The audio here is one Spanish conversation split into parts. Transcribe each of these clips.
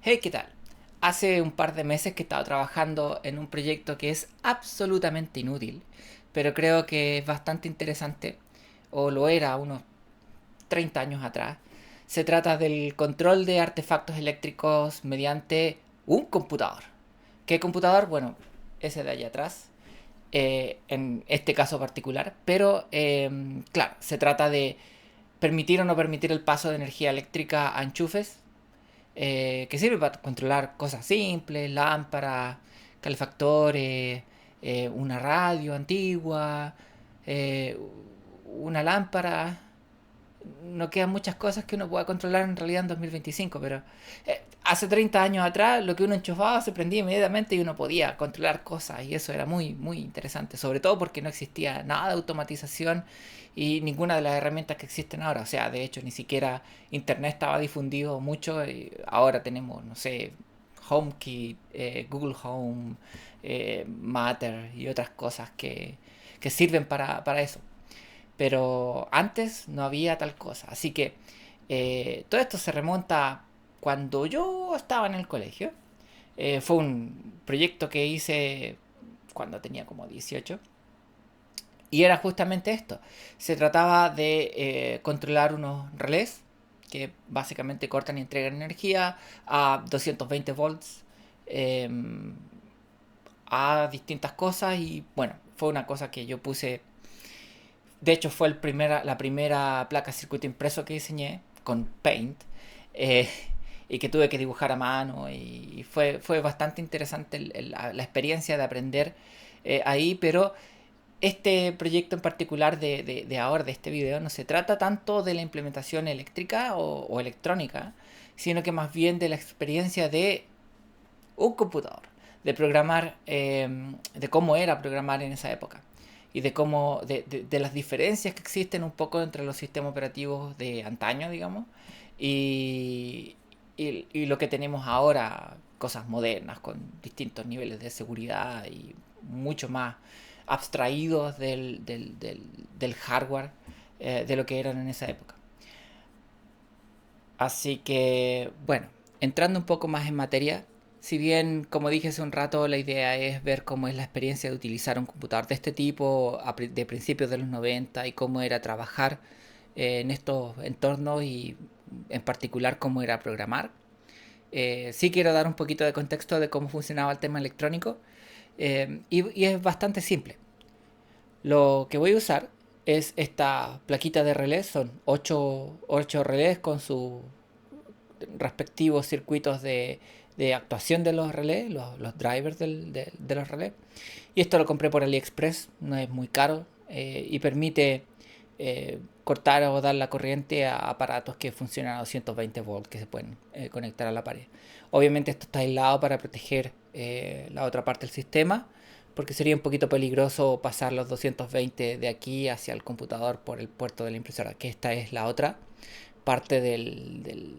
Hey, ¿qué tal? Hace un par de meses que estaba trabajando en un proyecto que es absolutamente inútil, pero creo que es bastante interesante, o lo era unos 30 años atrás. Se trata del control de artefactos eléctricos mediante un computador. ¿Qué computador? Bueno, ese de allá atrás, en este caso particular, pero claro, se trata de permitir o no permitir el paso de energía eléctrica a enchufes que sirve para controlar cosas simples, lámparas, calefactores, una radio antigua, eh, una lámpara. No quedan muchas cosas que uno pueda controlar en realidad en 2025, pero hace 30 años atrás lo que uno enchufaba se prendía inmediatamente y uno podía controlar cosas y eso era muy, muy interesante, sobre todo porque no existía nada de automatización y ninguna de las herramientas que existen ahora. O sea, de hecho ni siquiera Internet estaba difundido mucho y ahora tenemos, no sé, HomeKit, Google Home, Matter y otras cosas que sirven para eso. Pero antes no había tal cosa. Así que todo esto se remonta cuando yo estaba en el colegio. Fue un proyecto que hice cuando tenía como 18. Y era justamente esto. Se trataba de controlar unos relés que básicamente cortan y entregan energía a 220 volts eh, a distintas cosas. Y bueno, fue una cosa que yo puse. De hecho, fue la primera placa circuito impreso que diseñé con Paint eh, y que tuve que dibujar a mano. Y fue bastante interesante la experiencia de aprender ahí, pero este proyecto en particular de ahora, de este video, no se trata tanto de la implementación eléctrica o electrónica, sino que más bien de la experiencia de un computador, de programar, de cómo era programar en esa época y de cómo, de las diferencias que existen un poco entre los sistemas operativos de antaño, digamos, y, y lo que tenemos ahora, cosas modernas con distintos niveles de seguridad y mucho más abstraídos del hardware de lo que eran en esa época. Así que, bueno, entrando un poco más en materia, si bien, como dije hace un rato, la idea es ver cómo es la experiencia de utilizar un computador de este tipo de principios de los 90 y cómo era trabajar en estos entornos y en particular cómo era programar. Sí quiero dar un poquito de contexto de cómo funcionaba el tema electrónico y es bastante simple. Lo que voy a usar es esta plaquita de relés, son 8 relés con sus respectivos circuitos de actuación de los relés, los drivers de los relés. Y esto lo compré por AliExpress, no es muy caro y permite cortar o dar la corriente a aparatos que funcionan a 220 volts que se pueden conectar a la pared. Obviamente esto está aislado para proteger la otra parte del sistema, porque sería un poquito peligroso pasar los 220 de aquí hacia el computador por el puerto de la impresora, que esta es la otra parte del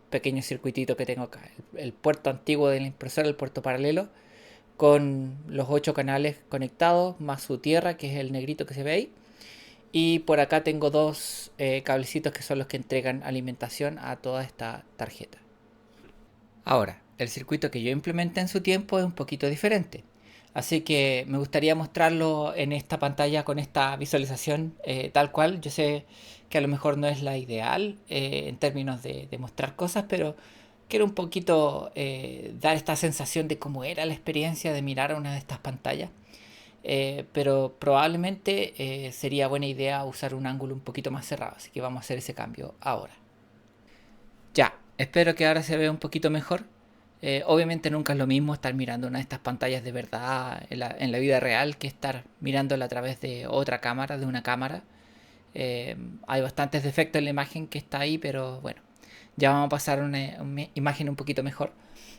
pequeño circuitito que tengo acá. El puerto antiguo de la impresora, el puerto paralelo, con los 8 canales conectados, más su tierra, que es el negrito que se ve ahí. Y por acá tengo dos cablecitos que son los que entregan alimentación a toda esta tarjeta. Ahora, el circuito que yo implementé en su tiempo es un poquito diferente. Así que me gustaría mostrarlo en esta pantalla con esta visualización tal cual. Yo sé que a lo mejor no es la ideal en términos de mostrar cosas, pero quiero un poquito dar esta sensación de cómo era la experiencia de mirar una de estas pantallas. Pero probablemente sería buena idea usar un ángulo un poquito más cerrado. Así que vamos a hacer ese cambio ahora. Ya, espero que ahora se vea un poquito mejor. Obviamente nunca es lo mismo estar mirando una de estas pantallas de verdad en la vida real que estar mirándola a través de otra cámara, de una cámara. Hay bastantes defectos en la imagen que está ahí, pero bueno, ya vamos a pasar a una imagen un poquito mejor.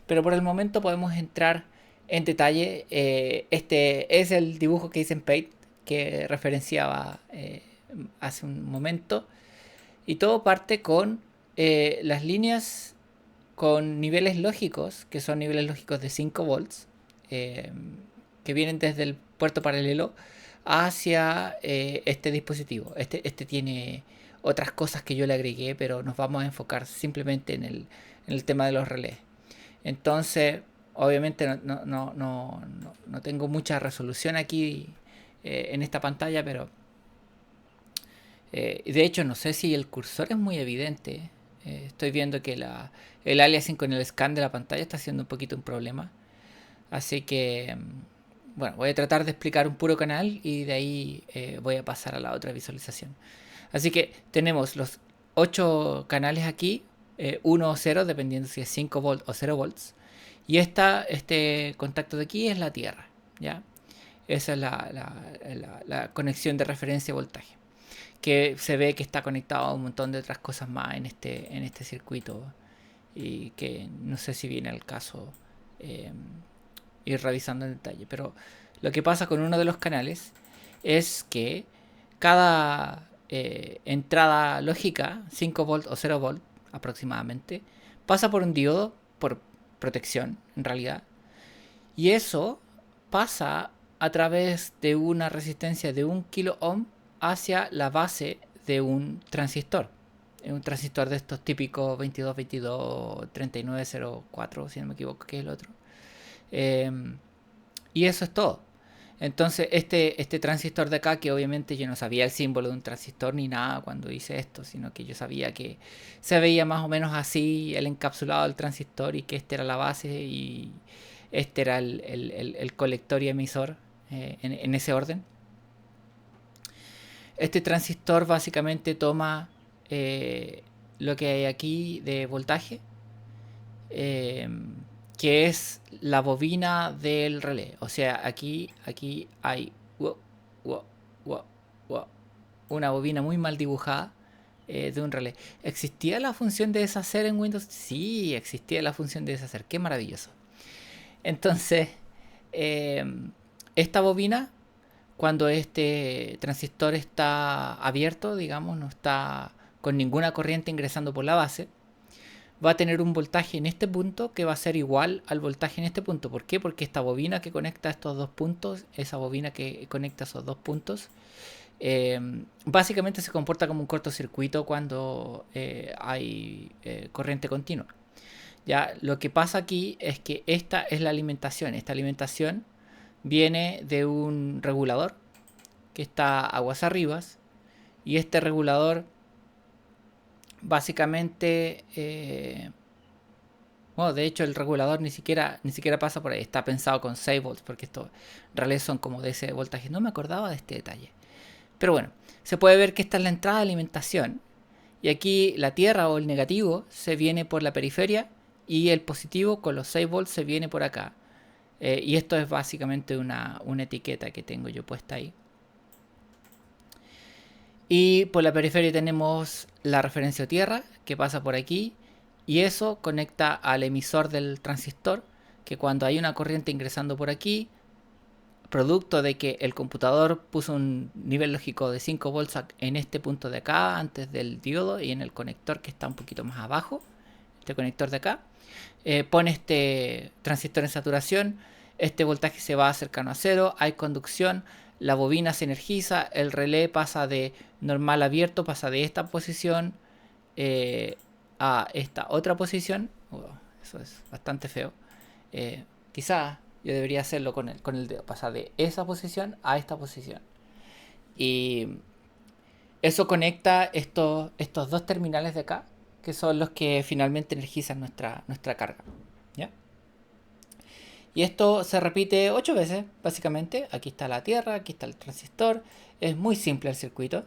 Pero por el momento podemos entrar en detalle. Este es el dibujo que hice en Paint, que referenciaba hace un momento. Y todo parte con las líneas con niveles lógicos, que son niveles lógicos de 5 volts, eh, que vienen desde el puerto paralelo hacia este dispositivo. Este tiene otras cosas que yo le agregué, pero nos vamos a enfocar simplemente en el tema de los relés. Entonces, obviamente no tengo mucha resolución aquí en esta pantalla, pero de hecho no sé si el cursor es muy evidente. Estoy viendo que el aliasing con el scan de la pantalla está siendo un poquito un problema. Así que, bueno, voy a tratar de explicar un puro canal y de ahí voy a pasar a la otra visualización. Así que tenemos los 8 canales aquí, 1 o 0, dependiendo si es 5 volts o 0 volts. Y este contacto de aquí es la tierra, ¿ya? Esa es la conexión de referencia de voltaje. Que se ve que está conectado a un montón de otras cosas más en este circuito. Y que no sé si viene al caso eh, ir revisando en detalle. Pero lo que pasa con uno de los canales es que cada entrada lógica, 5 volt o 0 volt aproximadamente, pasa por un diodo por protección en realidad. Y eso pasa a través de una resistencia de 1 kilo ohm hacia la base de un transistor. Un transistor de estos típicos 2222 3904, si no me equivoco, que es el otro. Eh, y eso es todo. Entonces, este transistor de acá, que obviamente yo no sabía el símbolo de un transistor ni nada cuando hice esto, sino que yo sabía que se veía más o menos así el encapsulado del transistor y que este era la base y este era el colector y emisor en ese orden. Este transistor básicamente toma lo que hay aquí de voltaje, eh, que es la bobina del relé. O sea, aquí hay wow, wow, wow, wow, una bobina muy mal dibujada de un relé. ¿Existía la función de deshacer en Windows? Sí, existía la función de deshacer. Qué maravilloso. Entonces, eh, esta bobina, cuando este transistor está abierto, digamos, no está con ninguna corriente ingresando por la base, va a tener un voltaje en este punto que va a ser igual al voltaje en este punto. ¿Por qué? Porque esta bobina que conecta estos dos puntos, esa bobina que conecta esos dos puntos, básicamente se comporta como un cortocircuito cuando hay corriente continua. Ya, lo que pasa aquí es que esta es la alimentación. Esta alimentación viene de un regulador que está aguas arriba y este regulador básicamente bueno, de hecho el regulador ni siquiera pasa por ahí, está pensado con 6 volts porque estos relés son como de ese voltaje. No me acordaba de este detalle. Pero bueno, se puede ver que esta es la entrada de alimentación y aquí la tierra o el negativo se viene por la periferia y el positivo con los 6 volts se viene por acá. Y esto es básicamente una etiqueta que tengo yo puesta ahí. Y por la periferia tenemos la referencia tierra que pasa por aquí y eso conecta al emisor del transistor que cuando hay una corriente ingresando por aquí, producto de que el computador puso un nivel lógico de 5 volts en este punto de acá antes del diodo y en el conector que está un poquito más abajo, este conector de acá, pone este transistor en saturación, este voltaje se va cercano a cero, hay conducción, la bobina se energiza, el relé pasa de normal a abierto, pasa de esta posición a esta otra posición. Eso es bastante feo. Quizá yo debería hacerlo con el dedo, pasar de esa posición a esta posición. Y eso conecta estos dos terminales de acá, que son los que finalmente energizan nuestra carga. ¿Ya? Y esto se repite 8 veces, básicamente. Aquí está la tierra, aquí está el transistor. Es muy simple el circuito.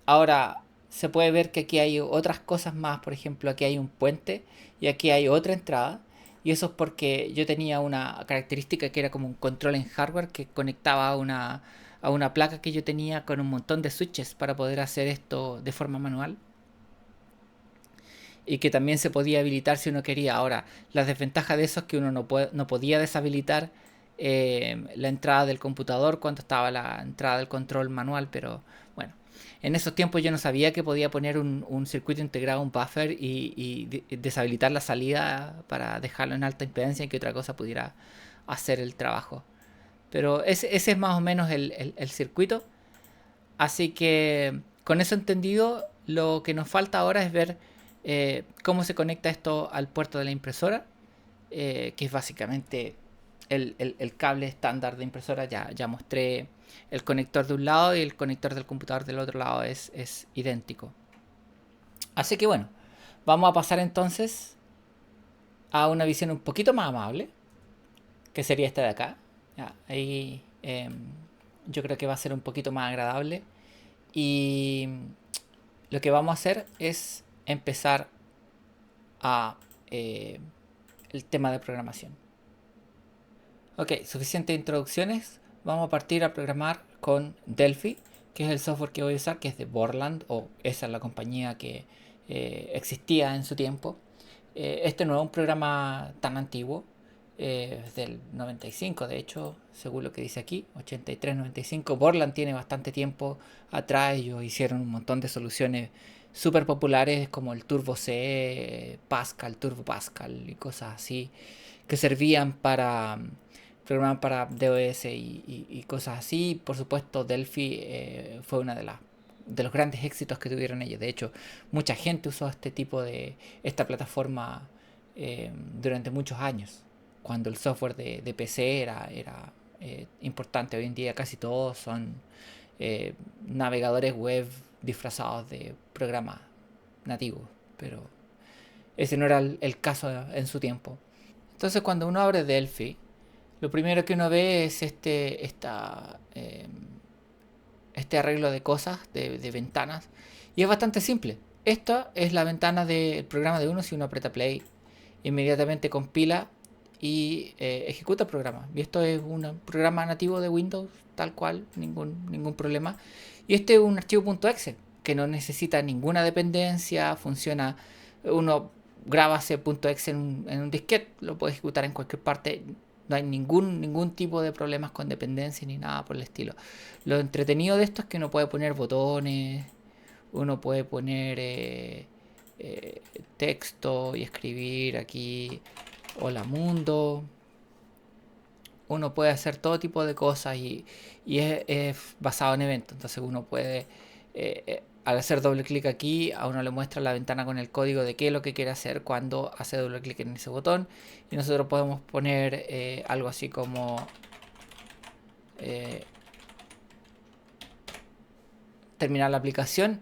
Ahora, se puede ver que aquí hay otras cosas más. Por ejemplo, aquí hay un puente y aquí hay otra entrada. Y eso es porque yo tenía una característica que era como un control en hardware que conectaba a una placa que yo tenía con un montón de switches para poder hacer esto de forma manual y que también se podía habilitar si uno quería. Ahora, la desventaja de eso es que uno no podía deshabilitar la entrada del computador cuando estaba la entrada del control manual, pero bueno, en esos tiempos yo no sabía que podía poner un circuito integrado, un buffer y deshabilitar la salida para dejarlo en alta impedancia y que otra cosa pudiera hacer el trabajo. Pero ese es más o menos el circuito. Así que con eso entendido, lo que nos falta ahora es ver cómo se conecta esto al puerto de la impresora, que es básicamente el cable estándar de impresora. Ya mostré el conector de un lado y el conector del computador del otro lado es idéntico. Así que bueno, vamos a pasar entonces a una visión un poquito más amable, que sería esta de acá. Ya, ahí yo creo que va a ser un poquito más agradable. Y lo que vamos a hacer es empezar a el tema de programación. Ok, suficientes introducciones. Vamos a partir a programar con Delphi, que es el software que voy a usar, que es de Borland, o esa es la compañía que existía en su tiempo. Este no es un programa tan antiguo, es del 95, de hecho, según lo que dice aquí, 83-95. Borland tiene bastante tiempo atrás. Ellos hicieron un montón de soluciones súper populares como el Turbo C, Pascal, Turbo Pascal y cosas así, que servían para programar para DOS y cosas así. Por supuesto, Delphi fue una de los grandes éxitos que tuvieron ellos. De hecho, mucha gente usó esta plataforma durante muchos años, cuando el software de PC era importante. Hoy en día casi todos son navegadores web disfrazados de programas nativos, pero ese no era el caso en su tiempo. Entonces, cuando uno abre Delphi, lo primero que uno ve es este arreglo de cosas, de ventanas, y es bastante simple. Esta es la ventana del programa de uno. Si uno aprieta play, inmediatamente compila y ejecuta el programa. Y esto es un programa nativo de Windows, tal cual, ningún problema. Y este es un archivo .exe que no necesita ninguna dependencia, funciona. Uno graba ese .exe en un disquete, lo puede ejecutar en cualquier parte. No hay ningún tipo de problemas con dependencia ni nada por el estilo. Lo entretenido de esto es que uno puede poner botones, uno puede poner texto y escribir aquí hola mundo. Uno puede hacer todo tipo de cosas y es basado en eventos. Entonces uno puede, al hacer doble clic aquí, a uno le muestra la ventana con el código de qué es lo que quiere hacer cuando hace doble clic en ese botón. Y nosotros podemos poner algo así como terminar la aplicación.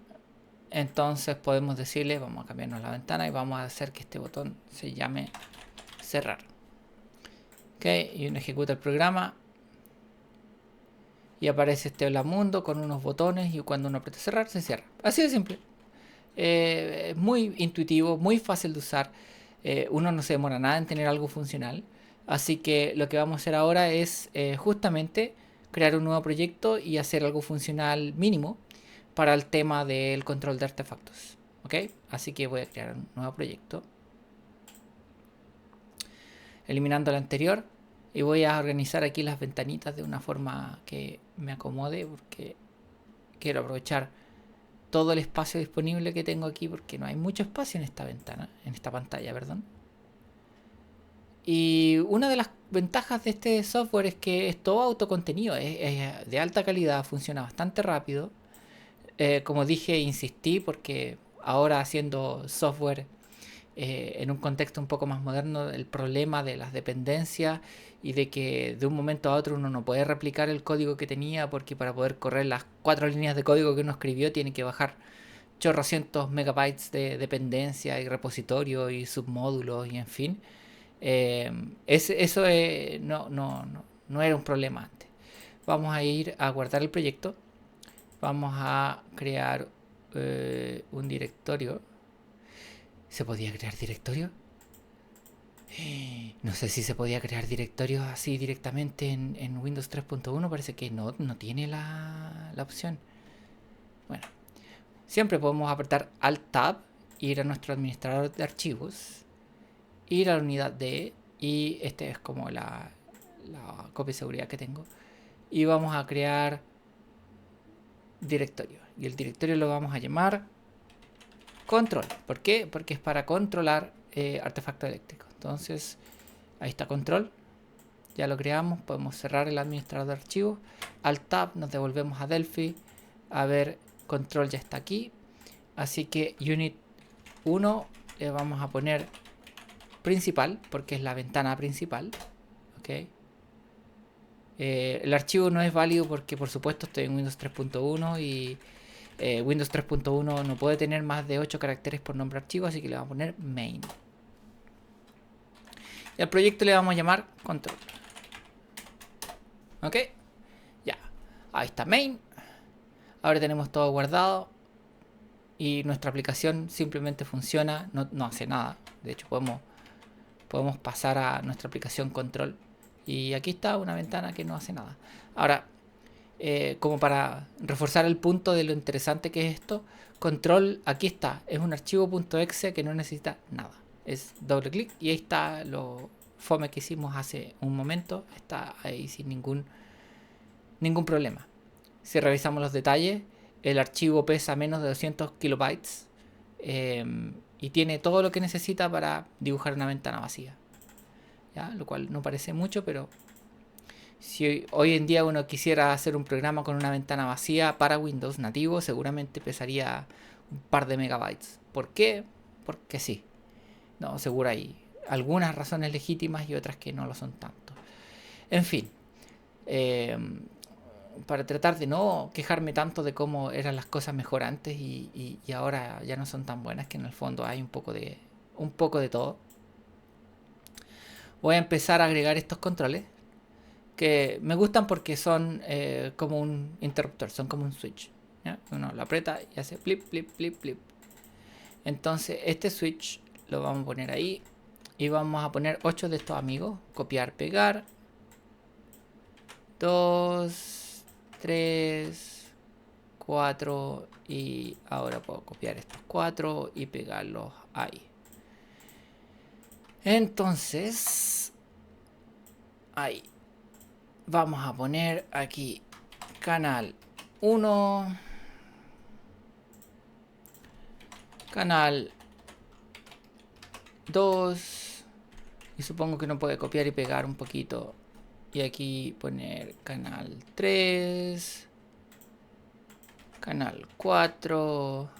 Entonces podemos decirle, vamos a cambiarnos la ventana y vamos a hacer que este botón se llame cerrar. Ok, y uno ejecuta el programa y aparece este hola mundo con unos botones, y cuando uno aprieta cerrar se cierra. Así de simple. Muy intuitivo, muy fácil de usar. Uno no se demora nada en tener algo funcional. Así que lo que vamos a hacer ahora es justamente crear un nuevo proyecto y hacer algo funcional mínimo para el tema del control de artefactos. ¿Ok? Así que voy a crear un nuevo proyecto, eliminando el anterior, y voy a organizar aquí las ventanitas de una forma que me acomode, porque quiero aprovechar todo el espacio disponible que tengo aquí, porque no hay mucho espacio en esta ventana, en esta pantalla, perdón. Y una de las ventajas de este software es que es todo autocontenido, es de alta calidad, funciona bastante rápido. Como dije, insistí porque ahora haciendo software en un contexto un poco más moderno, el problema de las dependencias y de que de un momento a otro uno no puede replicar el código que tenía, porque para poder correr las 4 líneas de código que uno escribió tiene que bajar chorrocientos megabytes de dependencia y repositorio y submódulos y en fin. Eso no era un problema antes. Vamos a ir a guardar el proyecto. Vamos a crear un directorio. ¿Se podía crear directorio? No sé si se podía crear directorios así directamente en Windows 3.1. Parece que no tiene la opción. Bueno, siempre podemos apretar Alt Tab, ir a nuestro administrador de archivos, ir a la unidad D, y este es como la copia de seguridad que tengo. Y vamos a crear directorio. Y el directorio lo vamos a llamar control. ¿Por qué? Porque es para controlar artefactos eléctricos. Entonces, ahí está control. Ya lo creamos. Podemos cerrar el administrador de archivos. Alt Tab, nos devolvemos a Delphi. A ver, control ya está aquí. Así que unit 1 le vamos a poner principal, porque es la ventana principal. ¿Ok? El archivo no es válido porque, por supuesto, estoy en Windows 3.1 y Windows 3.1 no puede tener más de 8 caracteres por nombre archivo, así que le vamos a poner main. Y al proyecto le vamos a llamar control. ¿Ok? Ya. Ahí está main. Ahora tenemos todo guardado. Y nuestra aplicación simplemente funciona. No hace nada. De hecho, podemos pasar a nuestra aplicación control. Y aquí está una ventana que no hace nada. Ahora, como para reforzar el punto de lo interesante que es esto, control, aquí está. Es un archivo .exe que no necesita nada. Es doble clic y ahí está lo fome que hicimos hace un momento. Está ahí sin ningún problema. Si revisamos los detalles, el archivo pesa menos de 200 kilobytes y tiene todo lo que necesita para dibujar una ventana vacía. ¿Ya? Lo cual no parece mucho, pero si hoy en día uno quisiera hacer un programa con una ventana vacía para Windows nativo, seguramente pesaría un par de megabytes. ¿Por qué? Porque sí. No, seguro hay algunas razones legítimas y otras que no lo son tanto. En fin, para tratar de no quejarme tanto de cómo eran las cosas mejor antes y ahora ya no son tan buenas, que en el fondo hay un poco de todo. Voy a empezar a agregar estos controles que me gustan porque son como un interruptor, son como un switch, ¿ya? Uno lo aprieta y hace flip, flip, flip, flip. Entonces este switch lo vamos a poner ahí y vamos a poner 8 de estos amigos, copiar, pegar, 2, 3, 4 y ahora puedo copiar estos 4 y pegarlos ahí. Entonces, ahí. Vamos a poner aquí canal 1, canal 2 y supongo que no puede copiar y pegar un poquito. Y aquí poner canal 3, canal 4,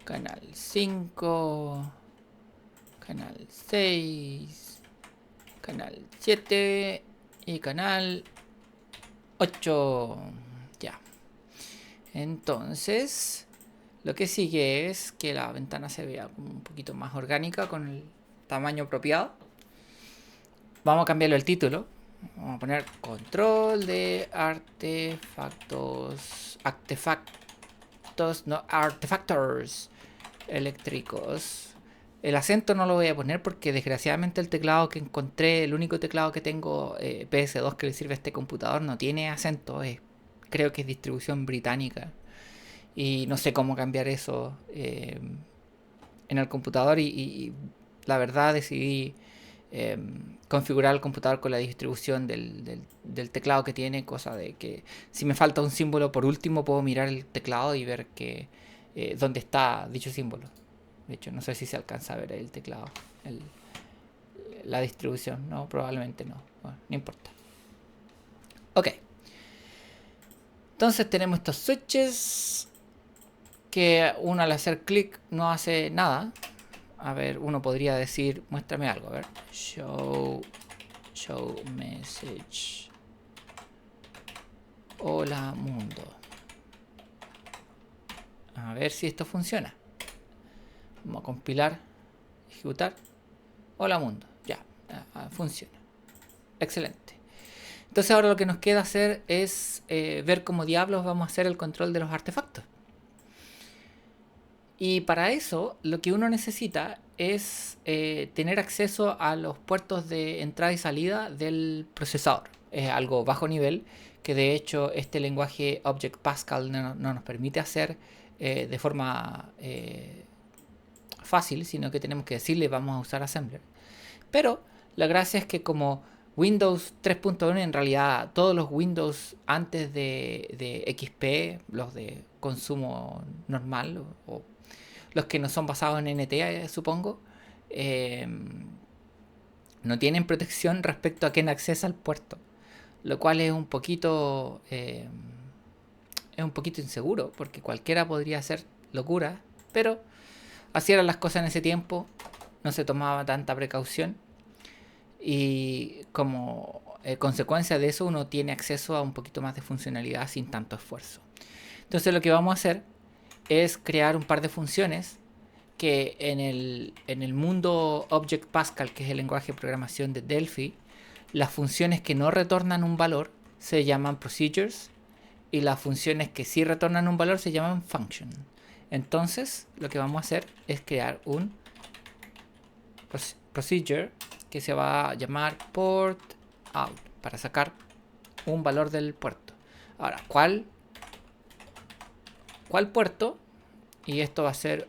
canal 5, canal 6, canal 7 y canal 8. Ya. Entonces, lo que sigue es que la ventana se vea un poquito más orgánica con el tamaño apropiado. Vamos a cambiarle el título. Vamos a poner control de artefactors eléctricos. El acento no lo voy a poner porque desgraciadamente el teclado que encontré, el único teclado que tengo PS2 que le sirve a este computador, no tiene acento. Creo que es distribución británica. Y no sé cómo cambiar eso en el computador. Y la verdad decidí configurar el computador con la distribución del teclado que tiene. Cosa de que si me falta un símbolo, por último puedo mirar el teclado y ver dónde está dicho símbolo. De hecho, no sé si se alcanza a ver el teclado, la distribución. No, probablemente no. Bueno, no importa. Ok. Entonces tenemos estos switches que uno al hacer clic no hace nada. A ver, uno podría decir, muéstrame algo. A ver. Show message. Hola mundo. A ver si esto funciona. Vamos a compilar, ejecutar. Hola mundo, ya, funciona. Excelente. Entonces ahora lo que nos queda hacer es ver cómo diablos vamos a hacer el control de los artefactos. Y para eso lo que uno necesita es tener acceso a los puertos de entrada y salida del procesador. Es algo bajo nivel que de hecho este lenguaje Object Pascal no nos permite hacer de forma fácil, sino que tenemos que decirle vamos a usar Assembler. Pero la gracia es que como Windows 3.1, en realidad todos los Windows antes de XP, los de consumo normal o los que no son basados en NT, supongo, no tienen protección respecto a quién accesa al puerto, lo cual es un poquito inseguro porque cualquiera podría hacer locura, pero Así eran las cosas en ese tiempo, no se tomaba tanta precaución y como consecuencia de eso uno tiene acceso a un poquito más de funcionalidad sin tanto esfuerzo. Entonces lo que vamos a hacer es crear un par de funciones que en el mundo Object Pascal, que es el lenguaje de programación de Delphi, las funciones que no retornan un valor se llaman procedures y las funciones que sí retornan un valor se llaman function. Entonces lo que vamos a hacer es crear un procedure que se va a llamar port out para sacar un valor del puerto. Ahora, ¿cuál puerto? Y esto va a ser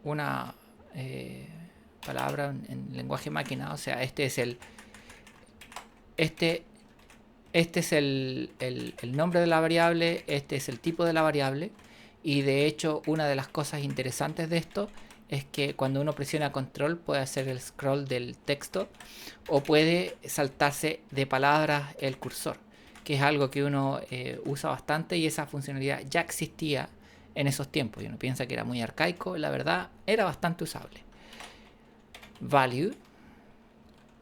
una palabra en lenguaje máquina, o sea, este es el nombre de la variable, este es el tipo de la variable, y de hecho una de las cosas interesantes de esto es que cuando uno presiona control puede hacer el scroll del texto o puede saltarse de palabras el cursor, que es algo que uno usa bastante y esa funcionalidad ya existía en esos tiempos y uno piensa que era muy arcaico, la verdad era bastante usable. Value,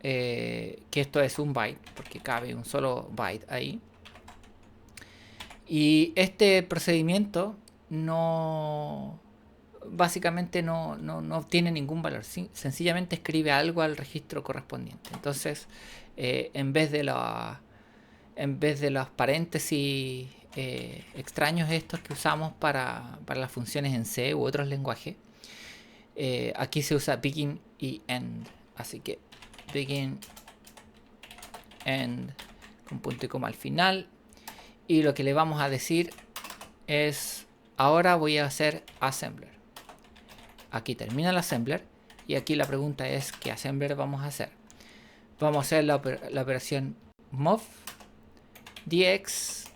que esto es un byte porque cabe un solo byte ahí, y este procedimiento básicamente no obtiene ningún valor, sencillamente escribe algo al registro correspondiente. Entonces en vez de los paréntesis extraños estos que usamos para las funciones en C u otros lenguajes, aquí se usa begin y end. Así que begin, end, con punto y coma al final. Y lo que le vamos a decir es, ahora voy a hacer assembler. Aquí termina el assembler y aquí la pregunta es, ¿qué assembler vamos a hacer? Vamos a hacer la operación move dx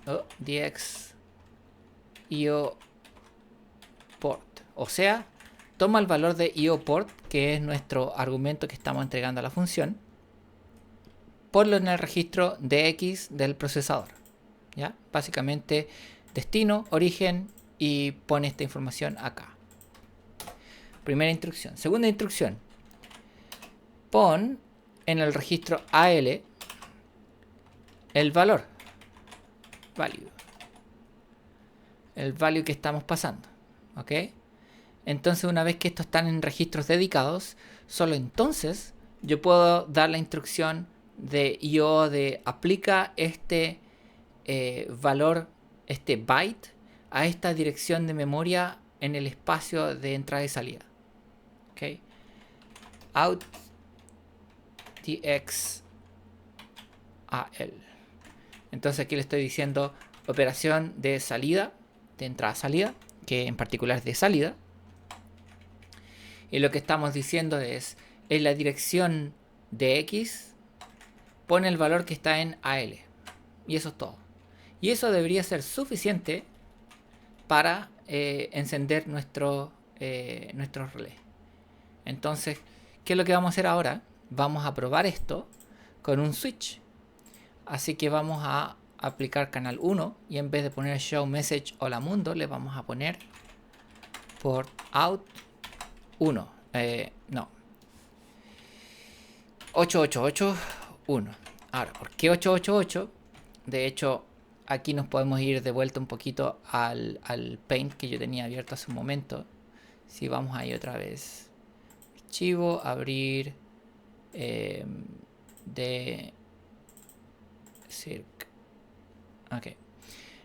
io port. O sea, toma el valor de io port, que es nuestro argumento que estamos entregando a la función, ponlo en el registro dx del procesador. ¿Ya? Básicamente destino, origen, y pone esta información acá. Primera instrucción. Segunda instrucción. Pon en el registro AL el valor. Value. El value que estamos pasando. ¿Ok? Entonces una vez que estos están en registros dedicados, solo entonces yo puedo dar la instrucción de IO de aplica este valor, este byte, a esta dirección de memoria en el espacio de entrada y salida. ¿Ok? Out dx al. Entonces aquí le estoy diciendo operación de salida, de entrada-salida, que en particular es de salida. Y lo que estamos diciendo es, en la dirección de X, pone el valor que está en AL. Y eso es todo. Y eso debería ser suficiente para encender nuestro relé. Entonces, ¿qué es lo que vamos a hacer ahora? Vamos a probar esto con un switch. Así que vamos a aplicar canal 1 y en vez de poner show message hola mundo, le vamos a poner port out 1. No. 8881. Ahora, ¿por qué 888? De hecho, aquí nos podemos ir de vuelta un poquito al Paint que yo tenía abierto hace un momento. Si vamos ahí otra vez. Archivo, abrir de circ. Ok.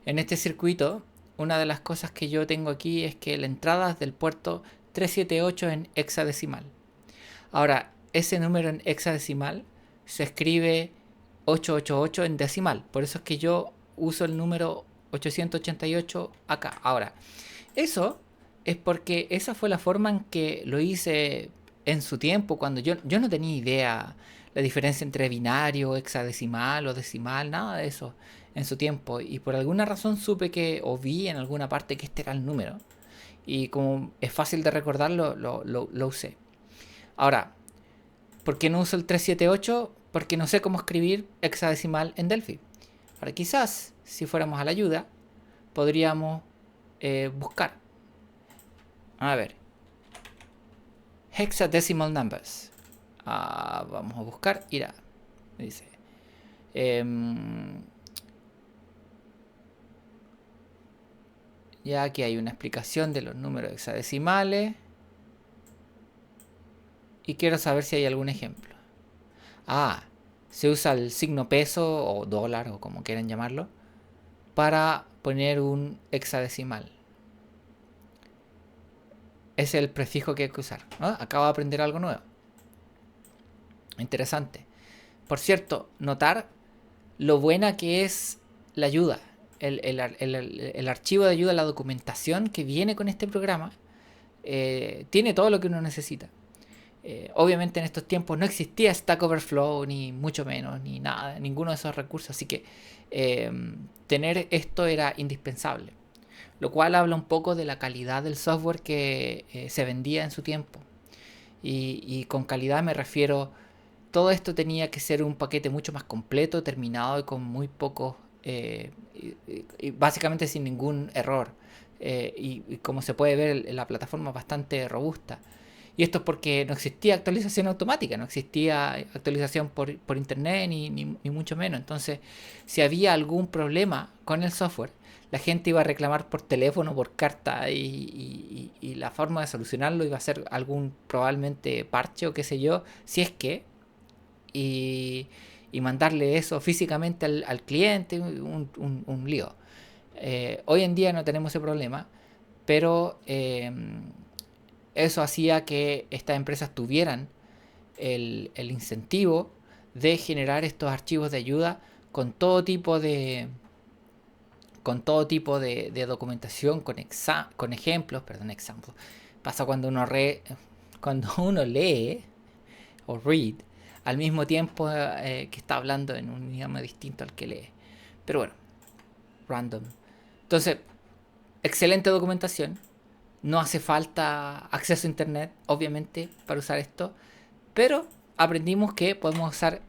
En este circuito, una de las cosas que yo tengo aquí es que la entrada es del puerto 378 en hexadecimal. Ahora, ese número en hexadecimal se escribe 888 en decimal. Por eso es que yo uso el número 888 acá. Ahora, eso es porque esa fue la forma en que lo hice en su tiempo, cuando yo no tenía idea la diferencia entre binario, hexadecimal o decimal, nada de eso en su tiempo. Y por alguna razón supe que, o vi en alguna parte que este era el número. Y como es fácil de recordarlo, lo usé. Ahora, ¿por qué no uso el 378? Porque no sé cómo escribir hexadecimal en Delphi. Ahora, quizás, si fuéramos a la ayuda, podríamos buscar. A ver. hexadecimal numbers. Vamos a buscar, irá. Dice. Ya aquí hay una explicación de los números hexadecimales. Y quiero saber si hay algún ejemplo. Se usa el signo peso o dólar o como quieran llamarlo para poner un hexadecimal. Es el prefijo que hay que usar. Acabo de aprender algo nuevo. Interesante. Por cierto, notar lo buena que es la ayuda. El archivo de ayuda, la documentación que viene con este programa, tiene todo lo que uno necesita. Obviamente en estos tiempos no existía Stack Overflow, ni mucho menos, ni nada, ninguno de esos recursos. Así que tener esto era indispensable. Lo cual habla un poco de la calidad del software que se vendía en su tiempo. Y con calidad me refiero, todo esto tenía que ser un paquete mucho más completo, terminado y con muy pocos, y básicamente sin ningún error. Y como se puede ver, la plataforma es bastante robusta. Y esto es porque no existía actualización automática, no existía actualización por internet ni mucho menos. Entonces, si había algún problema con el software, la gente iba a reclamar por teléfono, por carta, y la forma de solucionarlo iba a ser algún probablemente parche o qué sé yo, si es que, y mandarle eso físicamente al cliente, un lío. Hoy en día no tenemos ese problema, pero eso hacía que estas empresas tuvieran el incentivo de generar estos archivos de ayuda con todo tipo de documentación, con ejemplos, Pasa cuando uno lee o read al mismo tiempo que está hablando en un idioma distinto al que lee. Pero bueno, random. Entonces, excelente documentación. No hace falta acceso a internet, obviamente, para usar esto. Pero aprendimos que podemos usar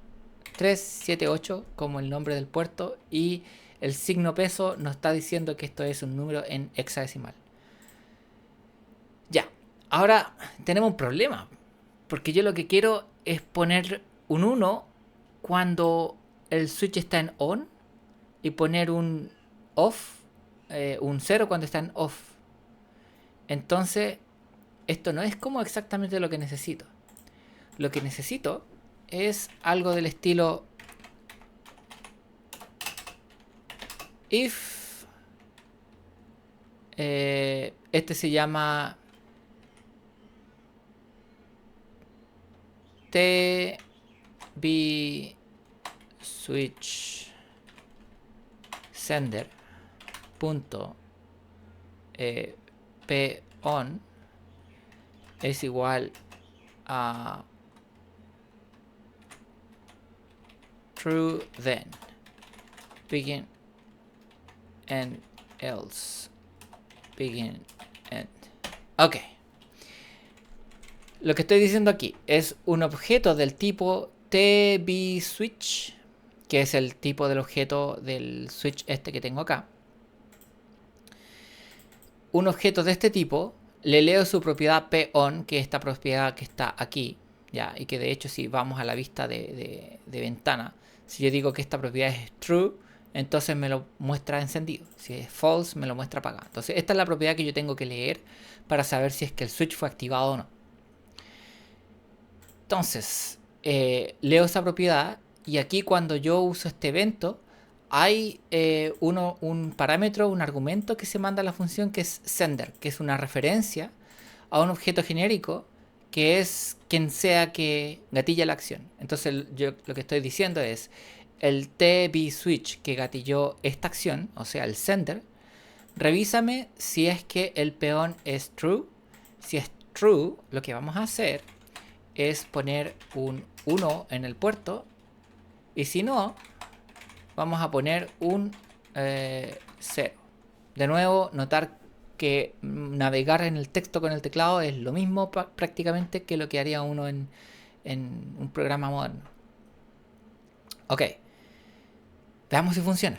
378 como el nombre del puerto, y el signo peso nos está diciendo que esto es un número en hexadecimal. Ya, ahora tenemos un problema, porque yo lo que quiero es poner un 1 cuando el switch está en on y poner un off, un 0 cuando está en off. Entonces, esto no es como exactamente lo que necesito. Lo que necesito es algo del estilo if, este se llama tb switch sender punto p-on es igual a true, then begin and else begin end. Ok, lo que estoy diciendo aquí es un objeto del tipo tbSwitch, que es el tipo del objeto del switch este que tengo acá. Un objeto de este tipo, le leo su propiedad p-on, que es esta propiedad que está aquí, ya, y que de hecho si vamos a la vista de ventana, si yo digo que esta propiedad es true, entonces me lo muestra encendido. Si es false, me lo muestra apagado. Entonces esta es la propiedad que yo tengo que leer para saber si es que el switch fue activado o no. Entonces, leo esa propiedad, y aquí cuando yo uso este evento, hay un parámetro, un argumento que se manda a la función que es sender, que es una referencia a un objeto genérico que es quien sea que gatilla la acción. Entonces yo lo que estoy diciendo es el tbSwitch que gatilló esta acción, o sea el sender, revísame si es que el peón es true. Si es true, lo que vamos a hacer es poner un 1 en el puerto, y si no, vamos a poner un 0. De nuevo, notar que navegar en el texto con el teclado es lo mismo prácticamente que lo que haría uno en un programa moderno. Ok, veamos si funciona.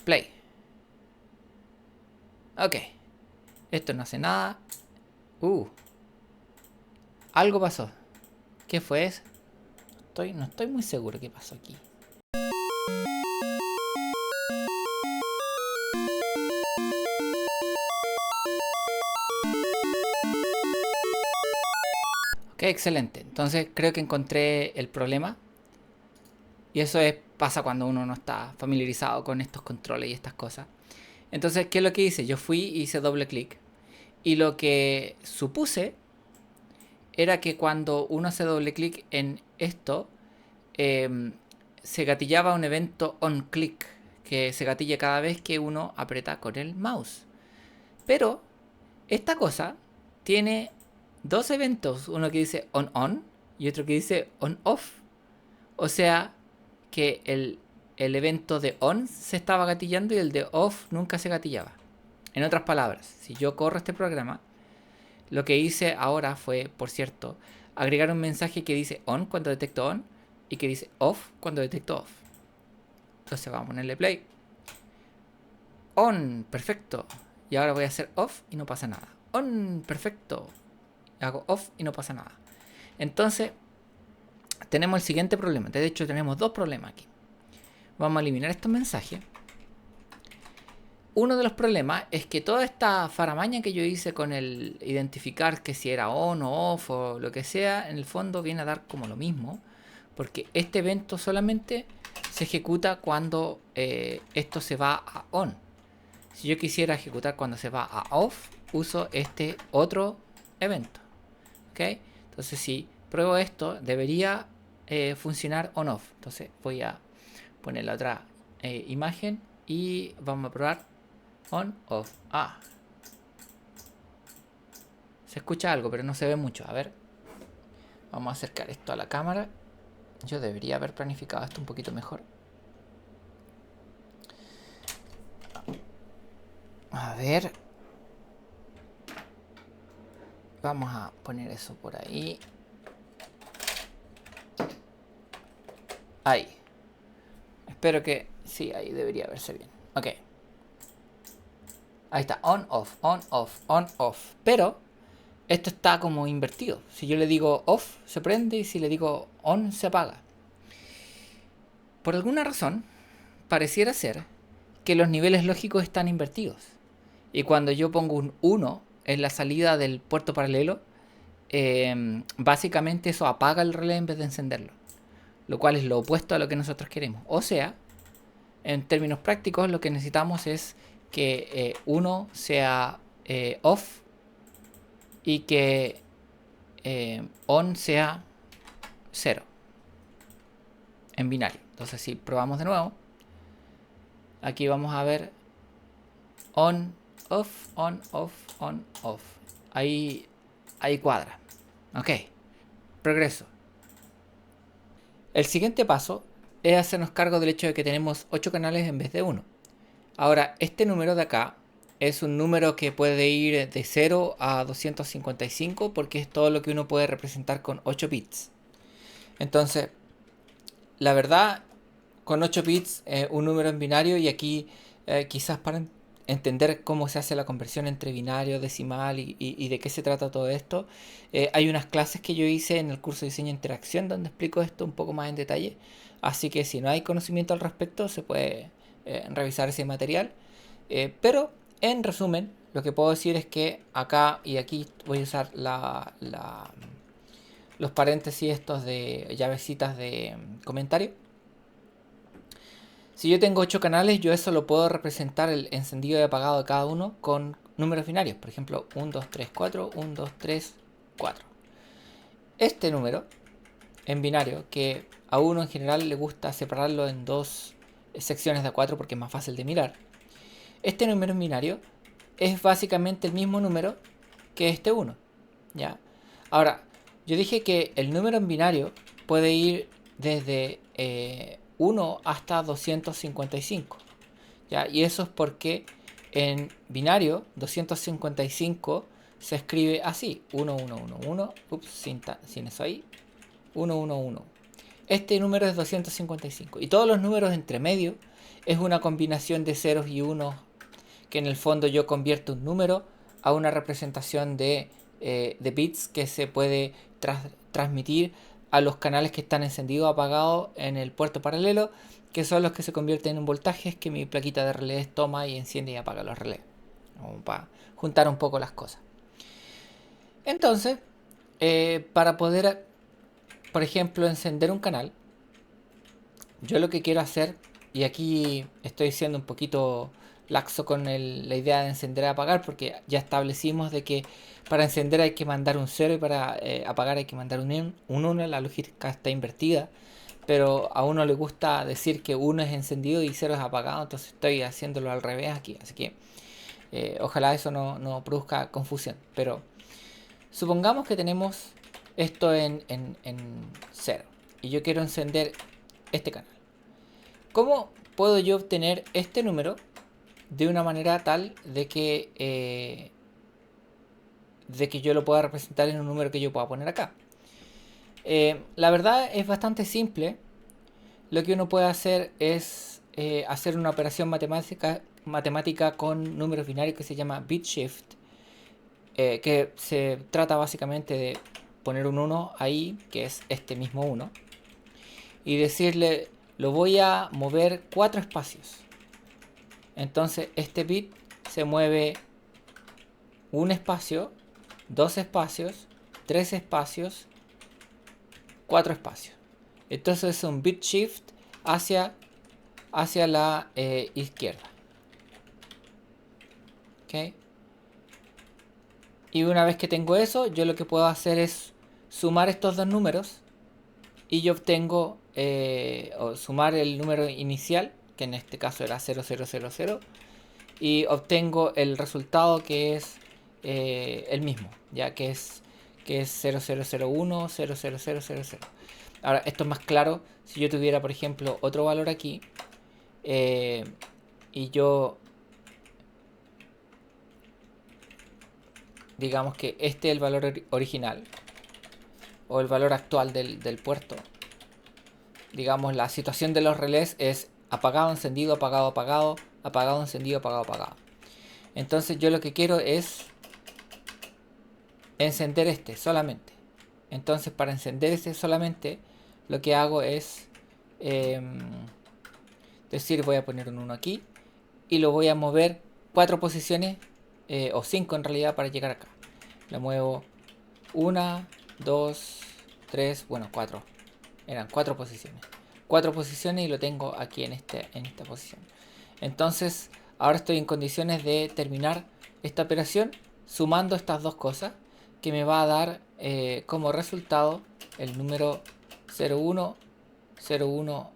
Play. Ok, esto no hace nada. algo pasó. ¿Qué fue eso? No estoy muy seguro qué pasó aquí. Ok, excelente. Entonces creo que encontré el problema. Y eso pasa cuando uno no está familiarizado con estos controles y estas cosas. Entonces, ¿qué es lo que hice? Yo fui y hice doble clic. Y lo que supuse era que cuando uno hace doble clic en esto, se gatillaba un evento onClick, que se gatilla cada vez que uno aprieta con el mouse. Pero esta cosa tiene dos eventos, uno que dice on y otro que dice on off. O sea que el evento de on se estaba gatillando y el de off nunca se gatillaba. En otras palabras, si yo corro este programa, lo que hice ahora fue, por cierto, agregar un mensaje que dice on cuando detecto on y que dice off cuando detecto off. Entonces vamos a ponerle play. On, perfecto. Y ahora voy a hacer off y no pasa nada. On, perfecto. Hago off y no pasa nada. Entonces, tenemos el siguiente problema. De hecho, tenemos dos problemas aquí. Vamos a eliminar estos mensajes. Uno de los problemas es que toda esta faramaña que yo hice con el identificar que si era on o off o lo que sea, en el fondo viene a dar como lo mismo. Porque este evento solamente se ejecuta cuando esto se va a on. Si yo quisiera ejecutar cuando se va a off, uso este otro evento. ¿Ok? Entonces si pruebo esto, debería funcionar on-off. Entonces voy a poner la otra imagen y vamos a probar on-off. Se escucha algo, pero no se ve mucho. A ver, vamos a acercar esto a la cámara. Yo debería haber planificado esto un poquito mejor. A ver. Vamos a poner eso por ahí. Ahí. Espero que... Sí, ahí debería verse bien. Ok. Ahí está. On, off, on, off, on, off. Pero esto está como invertido. Si yo le digo off, se prende. Y si le digo on, se apaga. Por alguna razón, pareciera ser que los niveles lógicos están invertidos. Y cuando yo pongo un 1 en la salida del puerto paralelo, básicamente eso apaga el relé en vez de encenderlo. Lo cual es lo opuesto a lo que nosotros queremos. O sea, en términos prácticos, lo que necesitamos es que 1 sea off y que on sea 0 en binario. Entonces, si probamos de nuevo, aquí vamos a ver on, off, on, off, on, off. Ahí cuadra. Ok, progreso. El siguiente paso es hacernos cargo del hecho de que tenemos 8 canales en vez de 1. Ahora, este número de acá es un número que puede ir de 0 a 255 porque es todo lo que uno puede representar con 8 bits. Entonces, la verdad, con 8 bits, un número en binario, y aquí quizás para entender cómo se hace la conversión entre binario, decimal y de qué se trata todo esto, hay unas clases que yo hice en el curso de diseño e interacción donde explico esto un poco más en detalle. Así que si no hay conocimiento al respecto, se puede revisar ese material. Pero en resumen, lo que puedo decir es que acá y aquí voy a usar los paréntesis estos de llavecitas de comentario. Si yo tengo 8 canales, yo eso lo puedo representar el encendido y apagado de cada uno con números binarios. Por ejemplo, 1, 2, 3, 4, 1, 2, 3, 4. Este número en binario, que a uno en general le gusta separarlo en dos secciones de 4 porque es más fácil de mirar. Este número en binario es básicamente el mismo número que este 1. ¿Ya? Ahora, yo dije que el número en binario puede ir desde 1 hasta 255. ¿Ya? Y eso es porque en binario 255 se escribe así: 1, 1, 1, 1. Ups, sin eso ahí. 1, 1, 1. Este número es 255. Y todos los números entre medio es una combinación de ceros y unos, que en el fondo yo convierto un número a una representación de de bits que se puede transmitir a los canales que están encendidos o apagados en el puerto paralelo, que son los que se convierten en voltajes que mi plaquita de relés toma y enciende y apaga los relés. Como para juntar un poco las cosas. Entonces, para poder, por ejemplo, encender un canal, yo lo que quiero hacer, y aquí estoy siendo un poquito laxo con la idea de encender y apagar, porque ya establecimos de que para encender hay que mandar un 0 y para apagar hay que mandar un 1, la lógica está invertida, pero a uno le gusta decir que 1 es encendido y 0 es apagado, entonces estoy haciéndolo al revés aquí, así que ojalá eso no produzca confusión, pero supongamos que tenemos esto en 0 y yo quiero encender este canal. ¿Cómo puedo yo obtener este número de una manera tal de que yo lo pueda representar en un número que yo pueda poner acá? La verdad es bastante simple. Lo que uno puede hacer es hacer una operación matemática con números binarios que se llama bit shift, que se trata básicamente de poner un 1 ahí, que es este mismo 1, y decirle, lo voy a mover 4 espacios. Entonces este bit se mueve un espacio, 2 espacios, 3 espacios, 4 espacios. Entonces es un bit shift hacia la izquierda. ¿Okay? Y una vez que tengo eso, yo lo que puedo hacer es sumar estos dos números y yo obtengo, o sumar el número inicial, que en este caso era 0000, y obtengo el resultado que es el mismo, ya que es 0001, 00000. Ahora, esto es más claro si yo tuviera, por ejemplo, otro valor aquí, y yo, digamos que este es el valor original, o el valor actual del puerto. Digamos, la situación de los relés es apagado, encendido, apagado, apagado, apagado, encendido, apagado, apagado. Entonces yo lo que quiero es encender este solamente. Entonces para encender este solamente, lo que hago es decir, voy a poner un 1 aquí y lo voy a mover 4 posiciones, o 5 en realidad, para llegar acá. Lo muevo 1, 2, 3, bueno, 4. Eran 4 posiciones. 4 posiciones y lo tengo aquí en esta posición. Entonces, ahora estoy en condiciones de terminar esta operación sumando estas dos cosas, que me va a dar como resultado el número 01, 01,